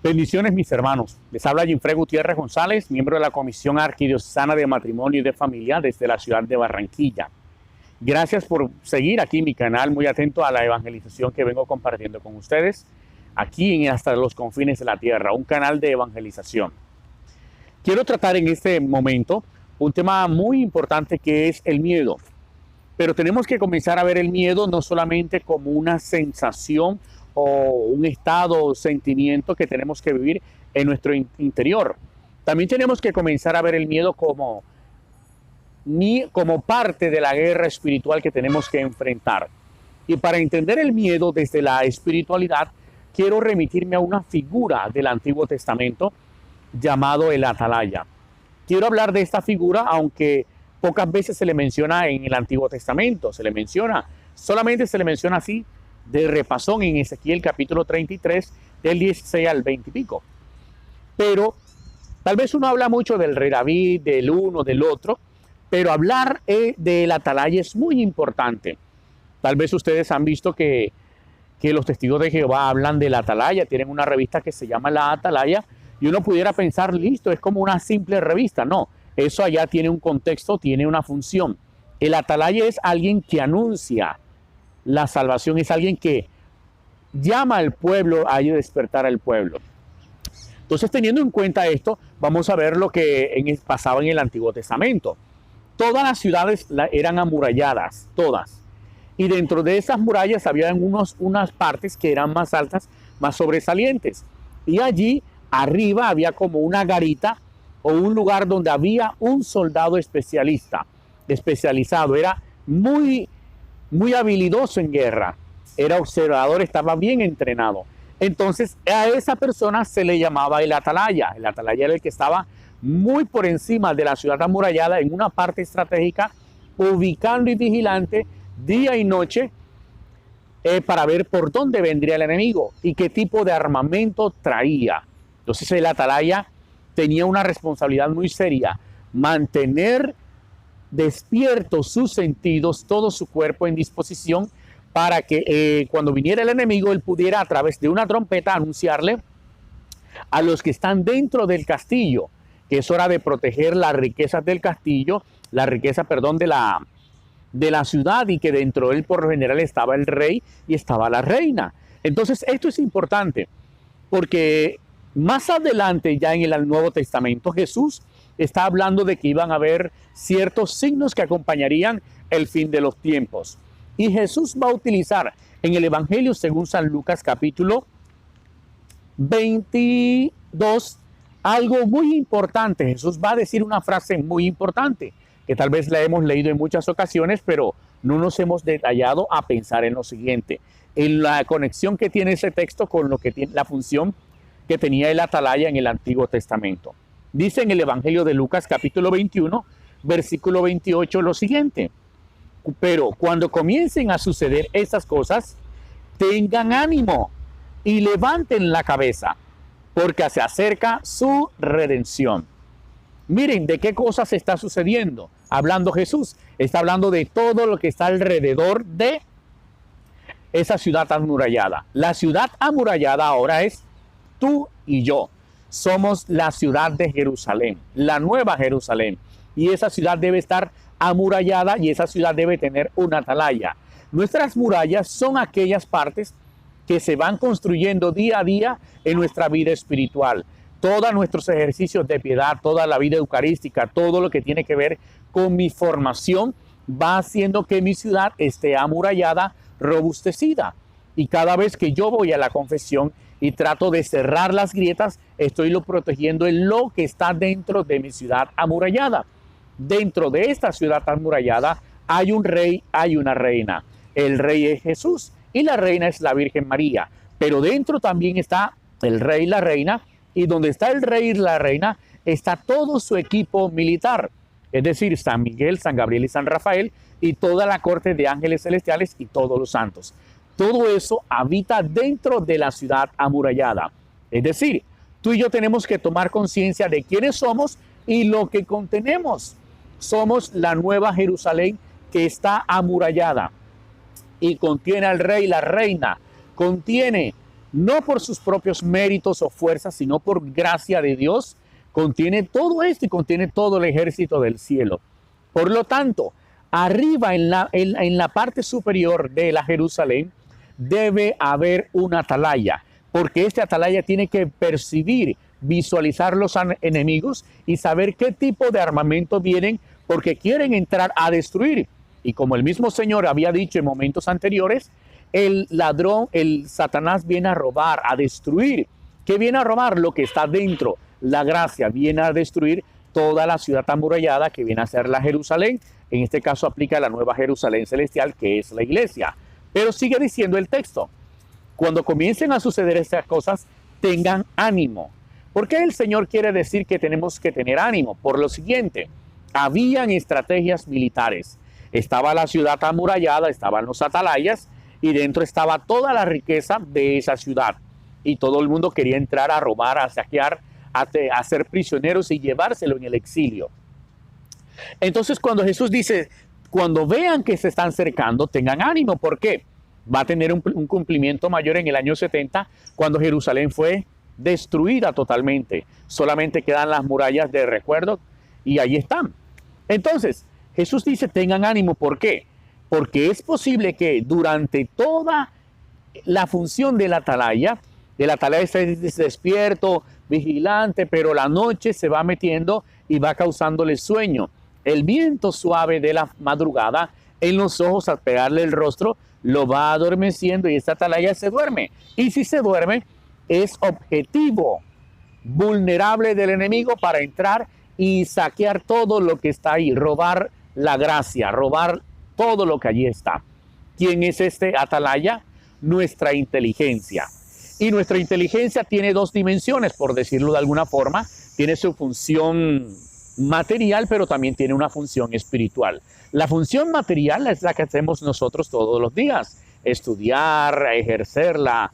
Bendiciones, mis hermanos. Les habla Ginfrey Gutiérrez González, miembro de la Comisión Arquidiocesana de Matrimonio y de Familia desde la ciudad de Barranquilla. Gracias por seguir aquí mi canal, muy atento a la evangelización que vengo compartiendo con ustedes, aquí en hasta los confines de la tierra, un canal de evangelización. Quiero tratar en este momento un tema muy importante que es el miedo. Pero tenemos que comenzar a ver el miedo no solamente como una sensación o un estado o sentimiento que tenemos que vivir en nuestro interior. También tenemos que comenzar a ver el miedo como parte de la guerra espiritual que tenemos que enfrentar. Y para entender el miedo desde la espiritualidad, quiero remitirme a una figura del Antiguo Testamento llamado el atalaya. Quiero hablar de esta figura, aunque pocas veces se le menciona en el Antiguo Testamento. Solamente se le menciona así de repasón en Ezequiel capítulo 33, del 16 al 20 y pico. Pero tal vez uno habla mucho del rey David, del uno, del otro, pero hablar del atalaya es muy importante. Tal vez ustedes han visto que los testigos de Jehová hablan del atalaya, tienen una revista que se llama La Atalaya, y uno pudiera pensar, listo, es como una simple revista. No, eso allá tiene un contexto, tiene una función. El atalaya es alguien que anuncia la salvación, es alguien que llama al pueblo a despertar al pueblo. Entonces, teniendo en cuenta esto, vamos a ver lo que pasaba en el Antiguo Testamento. Todas las ciudades eran amuralladas, todas. Y dentro de esas murallas había unas partes que eran más altas, más sobresalientes. Y allí arriba había como una garita o un lugar donde había un soldado especializado. Era muy habilidoso en guerra. Era observador, estaba bien entrenado. Entonces a esa persona se le llamaba el atalaya. El atalaya era el que estaba muy por encima de la ciudad amurallada en una parte estratégica, ubicando y vigilante día y noche para ver por dónde vendría el enemigo y qué tipo de armamento traía. Entonces el atalaya tenía una responsabilidad muy seria: mantener despiertos sus sentidos, todo su cuerpo en disposición para que cuando viniera el enemigo él pudiera a través de una trompeta anunciarle a los que están dentro del castillo que es hora de proteger las riquezas del castillo, de la ciudad, y que dentro de él por lo general estaba el rey y estaba la reina. Entonces esto es importante porque más adelante ya en el Nuevo Testamento Jesús está hablando de que iban a haber ciertos signos que acompañarían el fin de los tiempos. Y Jesús va a utilizar en el Evangelio según San Lucas capítulo 22 algo muy importante. Jesús va a decir una frase muy importante que tal vez la hemos leído en muchas ocasiones, pero no nos hemos detallado a pensar en lo siguiente, en la conexión que tiene ese texto con lo que tiene la función que tenía el atalaya en el Antiguo Testamento. Dice en el Evangelio de Lucas capítulo 21, versículo 28 lo siguiente: pero cuando comiencen a suceder estas cosas, tengan ánimo y levanten la cabeza, porque se acerca su redención. Miren de qué cosas está sucediendo. Hablando Jesús, está hablando de todo lo que está alrededor de esa ciudad amurallada. La ciudad amurallada ahora es tú y yo. Somos la ciudad de Jerusalén, la nueva Jerusalén. Y esa ciudad debe estar amurallada y esa ciudad debe tener una atalaya. Nuestras murallas son aquellas partes que se van construyendo día a día en nuestra vida espiritual. Todos nuestros ejercicios de piedad, toda la vida eucarística, todo lo que tiene que ver con mi formación va haciendo que mi ciudad esté amurallada, robustecida. Y cada vez que yo voy a la confesión y trato de cerrar las grietas, estoy protegiendo en lo que está dentro de mi ciudad amurallada. Dentro de esta ciudad amurallada hay un rey, hay una reina. El rey es Jesús y la reina es la Virgen María. Pero dentro también está el rey y la reina, y donde está el rey y la reina está todo su equipo militar. Es decir, San Miguel, San Gabriel y San Rafael y toda la corte de ángeles celestiales y todos los santos. Todo eso habita dentro de la ciudad amurallada. Es decir, tú y yo tenemos que tomar conciencia de quiénes somos y lo que contenemos. Somos la nueva Jerusalén que está amurallada y contiene al rey y la reina, contiene no por sus propios méritos o fuerzas, sino por gracia de Dios, contiene todo esto y contiene todo el ejército del cielo. Por lo tanto, arriba en la parte superior de la Jerusalén debe haber una atalaya, porque este atalaya tiene que percibir, visualizar los enemigos y saber qué tipo de armamento vienen, porque quieren entrar a destruir. Y como el mismo Señor había dicho en momentos anteriores, el ladrón, el Satanás viene a robar, a destruir. ¿Qué viene a robar? Lo que está dentro. La gracia viene a destruir toda la ciudad amurallada que viene a ser la Jerusalén. En este caso aplica la nueva Jerusalén celestial, que es la iglesia. Pero sigue diciendo el texto, cuando comiencen a suceder estas cosas, tengan ánimo. ¿Por qué el Señor quiere decir que tenemos que tener ánimo? Por lo siguiente, habían estrategias militares. Estaba la ciudad amurallada, estaban los atalayas y dentro estaba toda la riqueza de esa ciudad. Y todo el mundo quería entrar a robar, a saquear, a ser prisioneros y llevárselo en el exilio. Entonces cuando Jesús dice, cuando vean que se están acercando, tengan ánimo. ¿Por qué? Va a tener un cumplimiento mayor en el año 70, cuando Jerusalén fue destruida totalmente. Solamente quedan las murallas de recuerdo y ahí están. Entonces, Jesús dice, tengan ánimo. ¿Por qué? Porque es posible que durante toda la función del atalaya esté despierto, vigilante, pero la noche se va metiendo y va causándole sueño. El viento suave de la madrugada en los ojos al pegarle el rostro lo va adormeciendo y esta atalaya se duerme. Y si se duerme, es objetivo vulnerable del enemigo para entrar y saquear todo lo que está ahí, robar la gracia, robar todo lo que allí está. ¿Quién es este atalaya? Nuestra inteligencia. Y nuestra inteligencia tiene dos dimensiones, por decirlo de alguna forma. Tiene su función material, pero también tiene una función espiritual. La función material es la que hacemos nosotros todos los días, estudiar, ejercerla,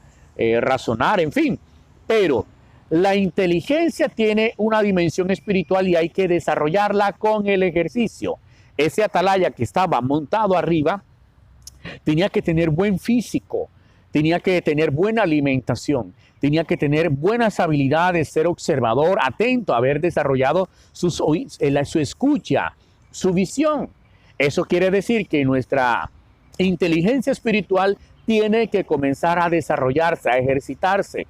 razonar, en fin. Pero la inteligencia tiene una dimensión espiritual y hay que desarrollarla con el ejercicio. Ese atalaya que estaba montado arriba tenía que tener buen físico, tenía que tener buena alimentación, tenía que tener buenas habilidades, ser observador, atento, haber desarrollado su escucha, su visión. Eso quiere decir que nuestra inteligencia espiritual tiene que comenzar a desarrollarse, a ejercitarse.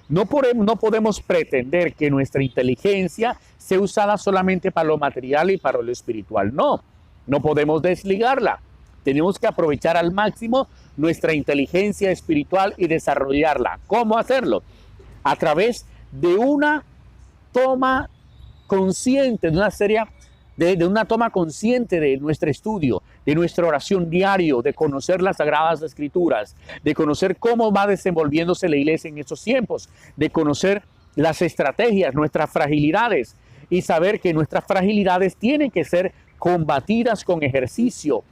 No podemos pretender que nuestra inteligencia sea usada solamente para lo material y para lo espiritual. No podemos desligarla. Tenemos que aprovechar al máximo nuestra inteligencia espiritual y desarrollarla. ¿Cómo hacerlo? A través de una toma consciente, de una toma consciente de nuestro estudio, de nuestra oración diario, de conocer las Sagradas Escrituras, de conocer cómo va desenvolviéndose la iglesia en estos tiempos, de conocer las estrategias, nuestras fragilidades y saber que nuestras fragilidades tienen que ser combatidas con ejercicio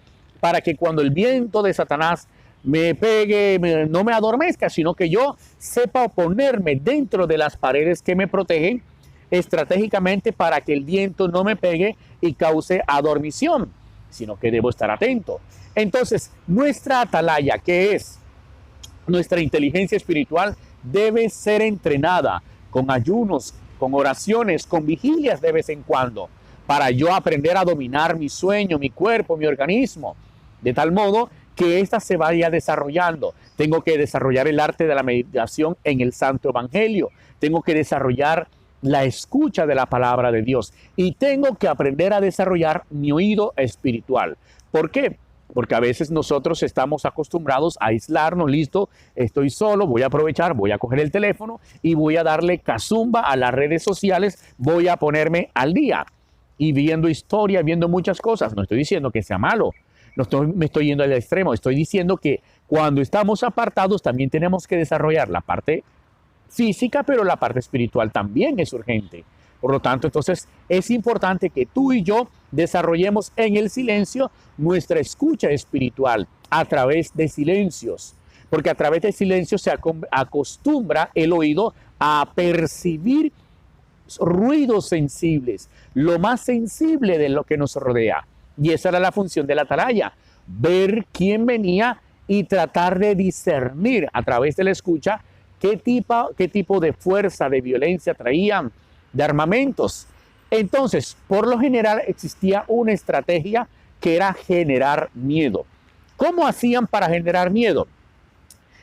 para que cuando el viento de Satanás me pegue, no me adormezca, sino que yo sepa ponerme dentro de las paredes que me protegen estratégicamente para que el viento no me pegue y cause adormición, sino que debo estar atento. Entonces, nuestra atalaya, que es nuestra inteligencia espiritual, debe ser entrenada con ayunos, con oraciones, con vigilias de vez en cuando, para yo aprender a dominar mi sueño, mi cuerpo, mi organismo, de tal modo que ésta se vaya desarrollando. Tengo que desarrollar el arte de la meditación en el Santo Evangelio. Tengo que desarrollar la escucha de la palabra de Dios. Y tengo que aprender a desarrollar mi oído espiritual. ¿Por qué? Porque a veces nosotros estamos acostumbrados a aislarnos, listo, estoy solo, voy a aprovechar, voy a coger el teléfono y voy a darle cazumba a las redes sociales, voy a ponerme al día. Y viendo historia, viendo muchas cosas. No estoy diciendo que sea malo. Me estoy yendo al extremo. Estoy diciendo que cuando estamos apartados también tenemos que desarrollar la parte física, pero la parte espiritual también es urgente. Por lo tanto, entonces es importante que tú y yo desarrollemos en el silencio nuestra escucha espiritual a través de silencios. Porque a través de silencio se acostumbra el oído a percibir ruidos sensibles, lo más sensible de lo que nos rodea. Y esa era la función de la atalaya, ver quién venía y tratar de discernir a través de la escucha qué tipo de fuerza, de violencia traían, de armamentos. Entonces, por lo general existía una estrategia que era generar miedo. ¿Cómo hacían para generar miedo?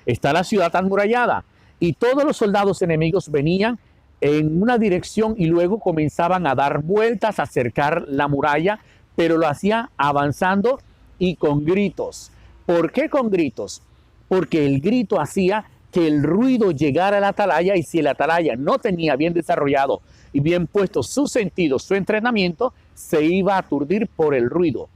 Está la ciudad amurallada y todos los soldados enemigos venían en una dirección y luego comenzaban a dar vueltas, a acercar la muralla, pero lo hacían avanzando y con gritos. ¿Por qué con gritos? Porque el grito hacía que el ruido llegara a la atalaya, y si el atalaya no tenía bien desarrollado y bien puesto sus sentidos, su entrenamiento, se iba a aturdir por el ruido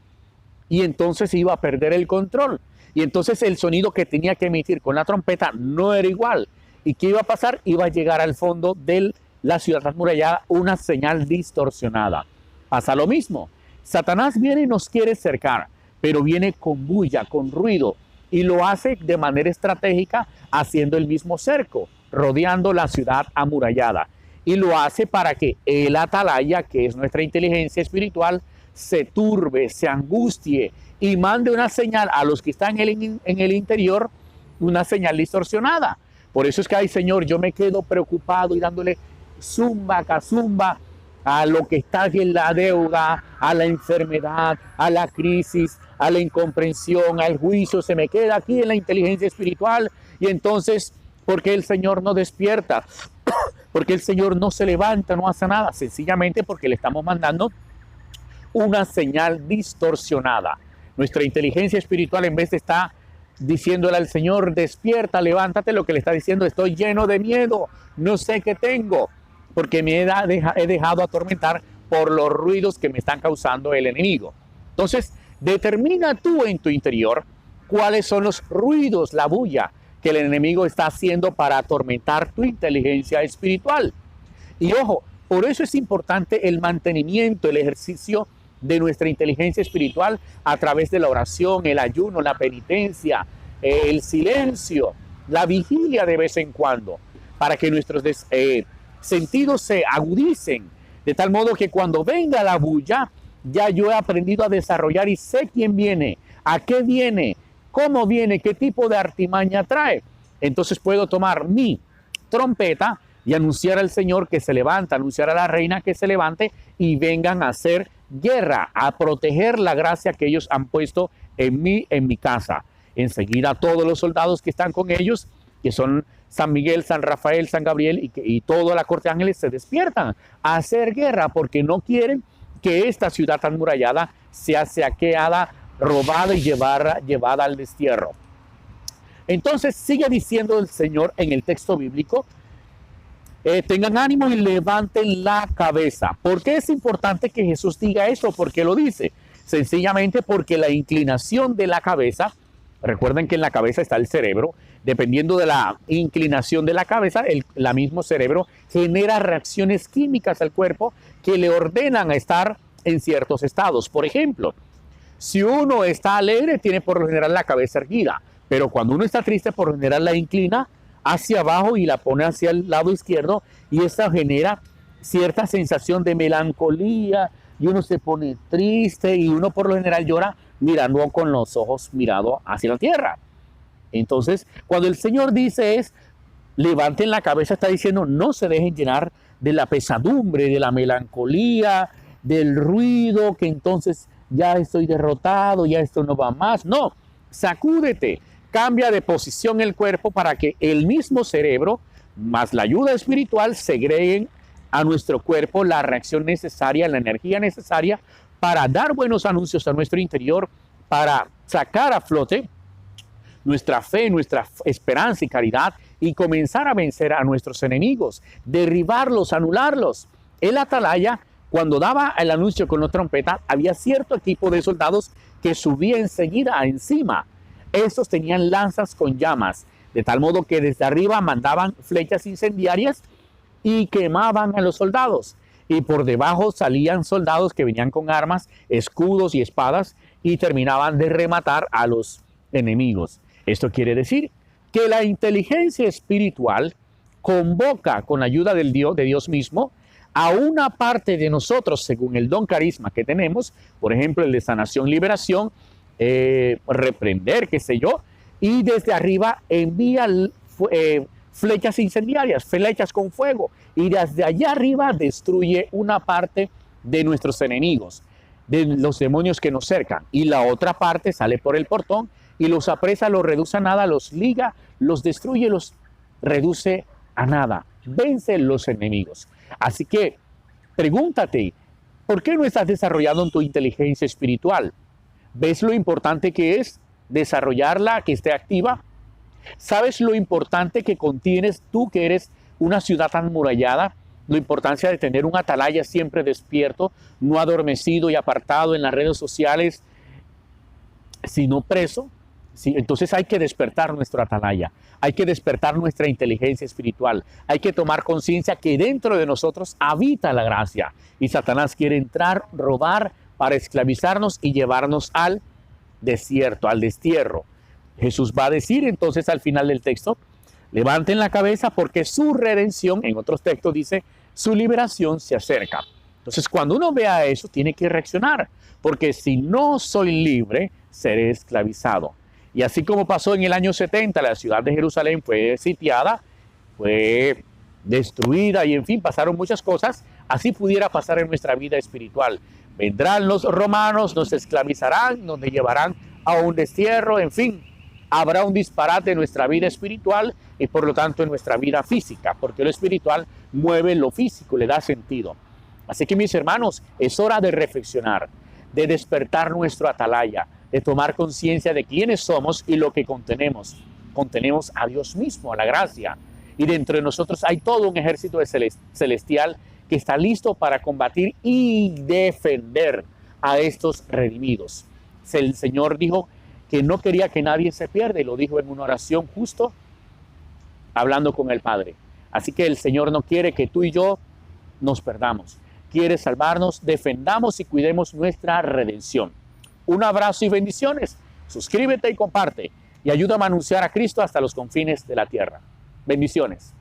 y entonces iba a perder el control. Y entonces el sonido que tenía que emitir con la trompeta no era igual. ¿Y qué iba a pasar? Iba a llegar al fondo de la ciudad amurallada una señal distorsionada. Pasa lo mismo. Satanás viene y nos quiere cercar, pero viene con bulla, con ruido, y lo hace de manera estratégica haciendo el mismo cerco, rodeando la ciudad amurallada. Y lo hace para que el atalaya, que es nuestra inteligencia espiritual, se turbe, se angustie y mande una señal a los que están en el interior, una señal distorsionada. Por eso es que, ay Señor, yo me quedo preocupado y dándole zumba, cazumba a lo que está en la deuda, a la enfermedad, a la crisis, a la incomprensión, al juicio. Se me queda aquí en la inteligencia espiritual. Y entonces, ¿por qué el Señor no despierta? Porque el Señor no se levanta, no hace nada. Sencillamente porque le estamos mandando una señal distorsionada. Nuestra inteligencia espiritual, en vez de estar diciéndole al Señor, despierta, levántate, lo que le está diciendo, estoy lleno de miedo, no sé qué tengo, porque me he dejado atormentar por los ruidos que me están causando el enemigo. Entonces, determina tú en tu interior cuáles son los ruidos, la bulla que el enemigo está haciendo para atormentar tu inteligencia espiritual. Y ojo, por eso es importante el mantenimiento, el ejercicio de nuestra inteligencia espiritual a través de la oración, el ayuno, la penitencia, el silencio, la vigilia de vez en cuando, para que nuestros sentidos se agudicen, de tal modo que cuando venga la bulla, ya yo he aprendido a desarrollar y sé quién viene, a qué viene, cómo viene, qué tipo de artimaña trae. Entonces puedo tomar mi trompeta y anunciar al Señor que se levanta, anunciar a la reina que se levante y vengan a hacer guerra, a proteger la gracia que ellos han puesto en mí, en mi casa. Enseguida todos los soldados que están con ellos, que son San Miguel, San Rafael, San Gabriel y toda la corte de ángeles, se despiertan a hacer guerra porque no quieren que esta ciudad amurallada sea saqueada, robada y llevada al destierro. Entonces sigue diciendo el Señor en el texto bíblico, tengan ánimo y levanten la cabeza. ¿Por qué es importante que Jesús diga esto? ¿Por qué lo dice? Sencillamente porque la inclinación de la cabeza, recuerden que en la cabeza está el cerebro, dependiendo de la inclinación de la cabeza, el mismo cerebro genera reacciones químicas al cuerpo que le ordenan a estar en ciertos estados. Por ejemplo, si uno está alegre, tiene por lo general la cabeza erguida, pero cuando uno está triste, por lo general la inclina hacia abajo y la pone hacia el lado izquierdo, y eso genera cierta sensación de melancolía y uno se pone triste y uno por lo general llora mirando con los ojos mirados hacia la tierra. Entonces, cuando el Señor dice levanten la cabeza, está diciendo no se dejen llenar de la pesadumbre, de la melancolía, del ruido, que entonces ya estoy derrotado, ya esto no va más. No, sacúdete. Cambia de posición el cuerpo para que el mismo cerebro, más la ayuda espiritual, segreguen a nuestro cuerpo la reacción necesaria, la energía necesaria para dar buenos anuncios a nuestro interior, para sacar a flote nuestra fe, nuestra esperanza y caridad y comenzar a vencer a nuestros enemigos, derribarlos, anularlos. El atalaya, cuando daba el anuncio con la trompeta, había cierto equipo de soldados que subía enseguida encima. Estos tenían lanzas con llamas, de tal modo que desde arriba mandaban flechas incendiarias y quemaban a los soldados. Y por debajo salían soldados que venían con armas, escudos y espadas y terminaban de rematar a los enemigos. Esto quiere decir que la inteligencia espiritual convoca con la ayuda de Dios mismo a una parte de nosotros según el don carisma que tenemos, por ejemplo el de sanación, liberación, reprender, qué sé yo, y desde arriba envía flechas incendiarias, flechas con fuego, y desde allá arriba destruye una parte de nuestros enemigos, de los demonios que nos cercan, y la otra parte sale por el portón y los apresa, los reduce a nada, los liga, los destruye, los reduce a nada, vence los enemigos. Así que pregúntate, ¿por qué no estás desarrollando tu inteligencia espiritual? ¿Ves lo importante que es desarrollarla, que esté activa? ¿Sabes lo importante que contienes tú, que eres una ciudad amurallada? La importancia de tener un atalaya siempre despierto, no adormecido y apartado en las redes sociales, sino preso. Sí, entonces hay que despertar nuestro atalaya, hay que despertar nuestra inteligencia espiritual, hay que tomar conciencia que dentro de nosotros habita la gracia y Satanás quiere entrar, robar para esclavizarnos y llevarnos al desierto, al destierro. Jesús va a decir entonces al final del texto, levanten la cabeza porque su redención, en otros textos dice, su liberación se acerca. Entonces cuando uno vea eso tiene que reaccionar, porque si no soy libre, seré esclavizado. Y así como pasó en el año 70, la ciudad de Jerusalén fue sitiada, fue destruida y en fin, pasaron muchas cosas, así pudiera pasar en nuestra vida espiritual. Vendrán los romanos, nos esclavizarán, nos llevarán a un destierro, en fin, habrá un disparate en nuestra vida espiritual y por lo tanto en nuestra vida física, porque lo espiritual mueve lo físico, le da sentido. Así que mis hermanos, es hora de reflexionar, de despertar nuestro atalaya, de tomar conciencia de quiénes somos y lo que contenemos. Contenemos a Dios mismo, a la gracia. Y dentro de nosotros hay todo un ejército celestial que está listo para combatir y defender a estos redimidos. El Señor dijo que no quería que nadie se pierda y lo dijo en una oración justo hablando con el Padre. Así que el Señor no quiere que tú y yo nos perdamos. Quiere salvarnos, defendamos y cuidemos nuestra redención. Un abrazo y bendiciones. Suscríbete y comparte y ayúdame a anunciar a Cristo hasta los confines de la tierra. Bendiciones.